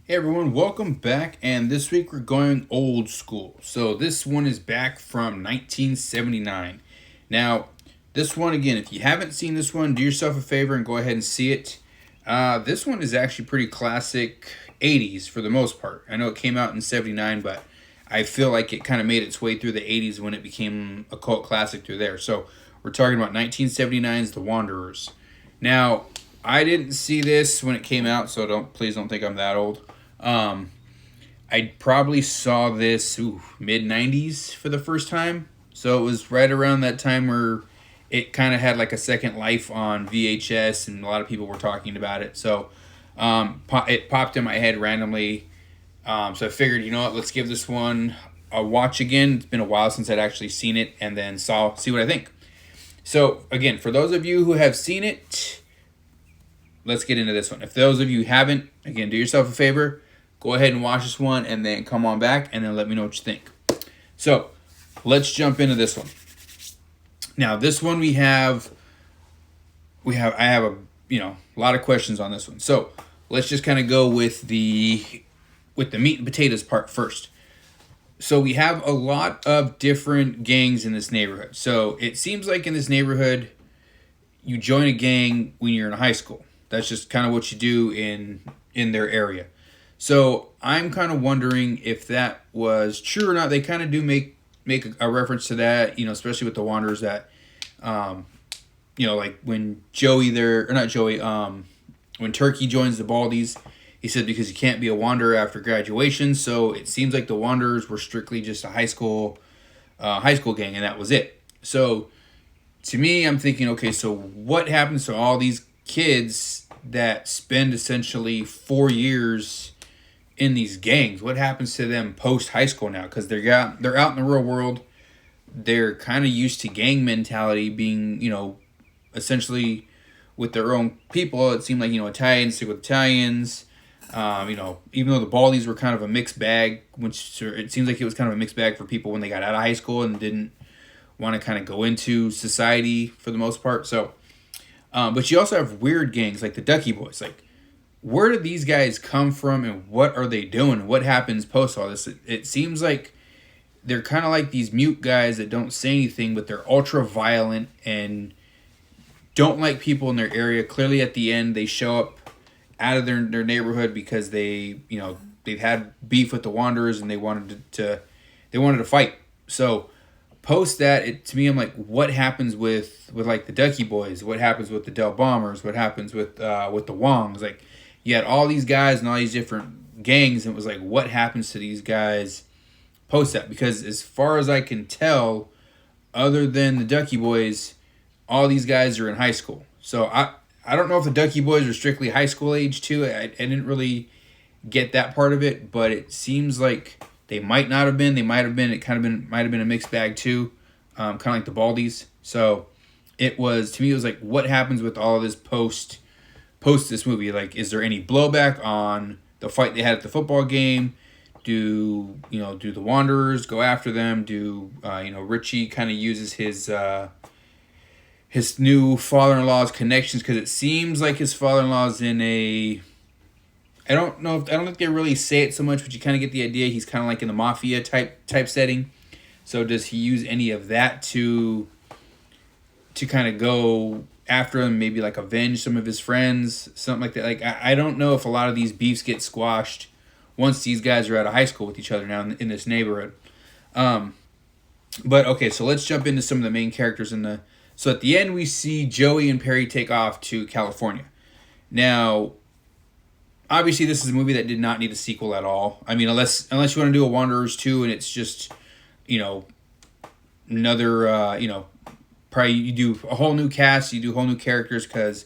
Hey everyone, welcome back. And this week we're going old school. So this one is back from 1979. Now, this one again, if you haven't seen this one, do yourself a favor and go ahead and see it. This one is actually pretty classic 80s for the most part. I know it came out in 79, but I feel like it kind of made its way through the 80s when it became a cult classic through there. So we're talking about 1979's The Wanderers. Now, I didn't see this when it came out, so please don't think I'm that old. I probably saw this mid 90s for the first time. So it was right around that time where it kind of had like a second life on VHS and a lot of people were talking about it. So it popped in my head randomly. So I figured, you know what, let's give this one a watch again. It's been a while since I'd actually seen it and then see what I think. So again, for those of you who have seen it, let's get into this one. If those of you haven't, again, do yourself a favor. Go ahead and watch this one and then come on back and then let me know what you think. So let's jump into this one. Now this one I have a lot of questions on this one. So let's just kind of go with the meat and potatoes part first. So we have a lot of different gangs in this neighborhood. So it seems like in this neighborhood, you join a gang when you're in high school. That's just kind of what you do in their area. So I'm kind of wondering if that was true or not. They kind of do make a reference to that, especially with the Wanderers that, like when when Turkey joins the Baldies, he said because you can't be a Wanderer after graduation. So it seems like the Wanderers were strictly just a high school gang, and that was it. So to me, I'm thinking, okay, so what happens to all these kids that spend essentially 4 years in these gangs? What happens to them post high school now? Because they're out in the real world. They're kind of used to gang mentality, being essentially with their own people. It seemed like Italians stick with Italians. Even though the Baldies were kind of a mixed bag, which it seems like it was kind of a mixed bag for people when they got out of high school and didn't want to kind of go into society for the most part. So, but you also have weird gangs like the Ducky Boys. Like, where did these guys come from and what are they doing? What happens post all this? It seems like they're kind of like these mute guys that don't say anything, but they're ultra violent and don't like people in their area. Clearly at the end, they show up out of their neighborhood because they've had beef with the Wanderers and they wanted to fight. So post that, to me, I'm like, what happens with like the Ducky Boys? What happens with the Del Bombers? What happens with the Wongs? Like, you had all these guys and all these different gangs, and it was like, what happens to these guys post that? Because as far as I can tell, other than the Ducky Boys, all these guys are in high school. So I don't know if the Ducky Boys are strictly high school age too. I didn't really get that part of it, but it seems like they might not have been. They might have been. It might have been a mixed bag too, kind of like the Baldies. So to me, it was like, what happens with all of this post this movie? Like, is there any blowback on the fight they had at the football game? Do the Wanderers go after them? Do Richie kind of uses his new father-in-law's connections, because it seems like his father-in-law's in a, I don't think they really say it so much, but you kind of get the idea he's kind of like in the mafia type setting. So does he use any of that to kind of go after him, maybe like avenge some of his friends, something like that? Like, I don't know if a lot of these beefs get squashed once these guys are out of high school with each other now in this neighborhood. But okay, so let's jump into some of the main characters so at the end we see Joey and Perry take off to California. Now, obviously this is a movie that did not need a sequel at all. I mean, unless you want to do a Wanderers 2 and it's just, another, probably you do a whole new cast, you do whole new characters, because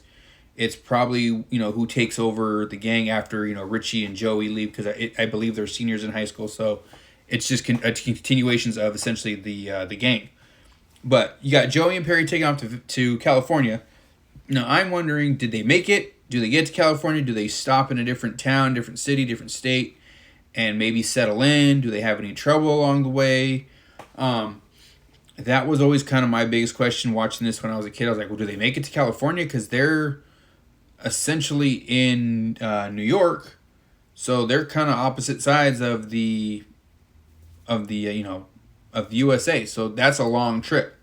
it's probably, who takes over the gang after, Richie and Joey leave, because I believe they're seniors in high school, so it's just continuations of essentially the gang. But you got Joey and Perry taking off to California. Now, I'm wondering, did they make it? Do they get to California? Do they stop in a different town, different city, different state, and maybe settle in? Do they have any trouble along the way? That was always kind of my biggest question watching this when I was a kid. I was like, well, do they make it to California? Because they're essentially in New York, So they're kind of opposite sides of of the USA. So that's a long trip.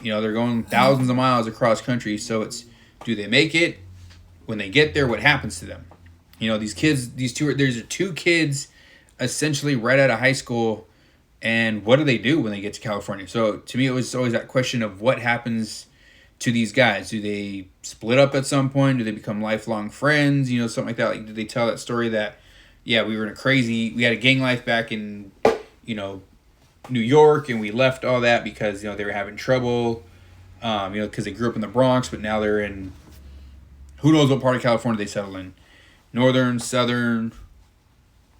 They're going thousands of miles across country. So it's, do they make it? When they get there, what happens to them? These kids, there's two kids essentially right out of high school, and what do they do when they get to California? So to me, it was always that question of what happens to these guys. Do they split up at some point? Do they become lifelong friends? Something like that. Like, did they tell that story that, yeah, we had a gang life back in, New York, and we left all that because, they were having trouble, because they grew up in the Bronx, but now they're in, who knows what part of California they settle in. Northern, Southern,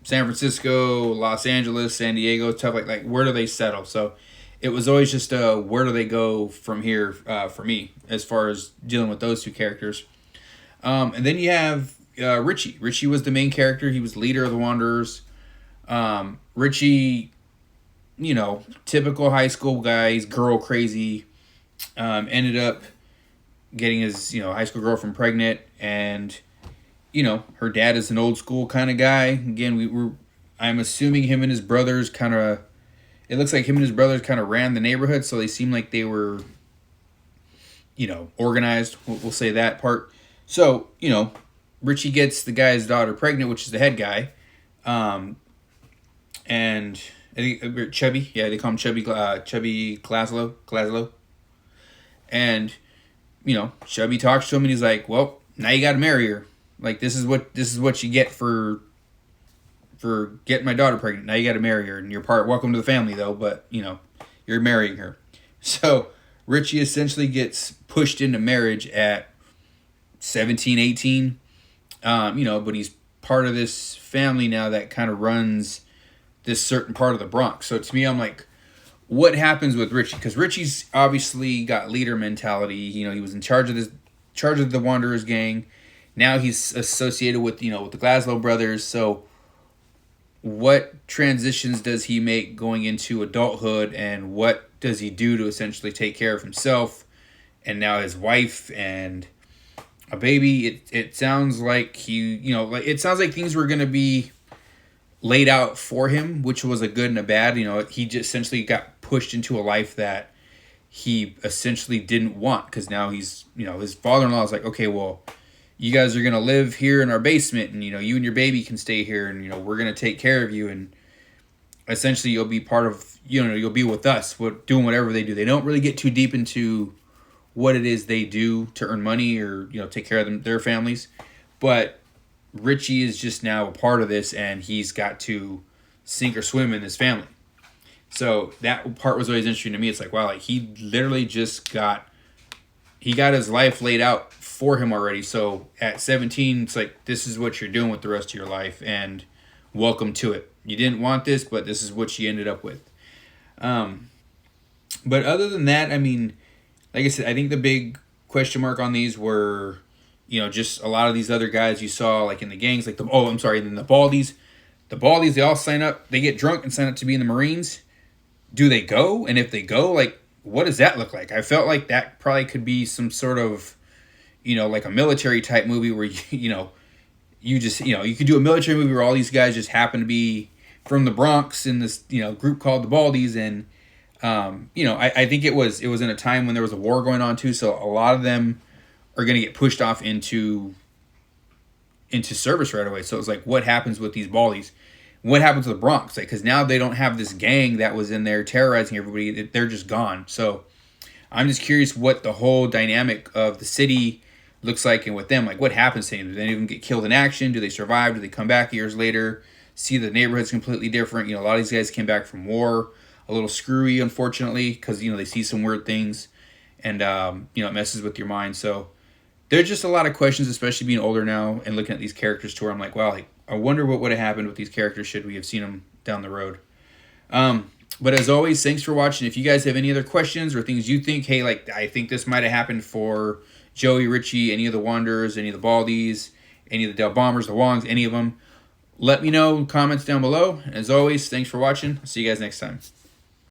San Francisco, Los Angeles, San Diego, stuff like where do they settle? So it was always just where do they go from here for me as far as dealing with those two characters. And then you have Richie. Richie was the main character. He was the leader of the Wanderers. Richie, typical high school guy. He's girl crazy. Ended up getting his high school girlfriend pregnant, and her dad is an old school kind of guy. Again, I'm assuming him and his brothers it looks like him and his brothers kind of ran the neighborhood, so they seem like they were, organized. We'll say that part. So, Richie gets the guy's daughter pregnant, which is the head guy. And I think Chubby, yeah, they call him Chubby Glaslow. And, Chubby talks to him and he's like, well, now you got to marry her. Like, this is what you get for getting my daughter pregnant. Now you got to marry her, and you're welcome to the family though, but you're marrying her. So Richie essentially gets pushed into marriage at 17, 18. But he's part of this family now that kind of runs this certain part of the Bronx. So to me, I'm like, what happens with Richie? Because Richie's obviously got leader mentality. He was in charge of the Wanderers gang. Now he's associated with with the Glaslow brothers. So what transitions does he make going into adulthood, and what does he do to essentially take care of himself and now his wife and a baby? It sounds like it sounds like things were going to be laid out for him, which was a good and a bad. He just essentially got pushed into a life that he essentially didn't want, because now he's, his father-in-law is like, okay, well, you guys are going to live here in our basement, and, you and your baby can stay here, and, we're going to take care of you, and essentially you'll be part of, you'll be with us, doing whatever they do. They don't really get too deep into what it is they do to earn money or, take care of their families. But Richie is just now a part of this, and he's got to sink or swim in this family. So that part was always interesting to me. It's like, wow, he literally just got his life laid out for him already. So at 17, it's like, this is what you're doing with the rest of your life, and welcome to it. You didn't want this, but this is what you ended up with. But other than that, I mean, like I said, I think the big question mark on these were, just a lot of these other guys you saw, like in the gangs, like then the Baldies. The Baldies, they all sign up, they get drunk and sign up to be in the Marines. Do they go? And if they go, like, what does that look like? I felt like that probably could be some sort of, like a military type movie where, you could do a military movie where all these guys just happen to be from the Bronx in this, group called the Baldies. And, I think it was in a time when there was a war going on too. So a lot of them are going to get pushed off into service right away. So it's like, what happens with these Baldies? What happens to the Bronx? Because now they don't have this gang that was in there terrorizing everybody. They're just gone. So I'm just curious what the whole dynamic of the city looks like, and with them, like, what happens to them? Do they even get killed in action? Do they survive? Do they come back years later? See, the neighborhood's completely different. A lot of these guys came back from war a little screwy, unfortunately, because, they see some weird things, and, it messes with your mind. So there's just a lot of questions, especially being older now and looking at these characters to where I'm like, wow, I wonder what would have happened with these characters should we have seen them down the road. But as always, thanks for watching. If you guys have any other questions or things you think, hey, like, I think this might have happened for Joey, Richie, any of the Wanderers, any of the Baldies, any of the Del Bombers, the Wongs, any of them, let me know in comments down below. As always, thanks for watching. I'll see you guys next time.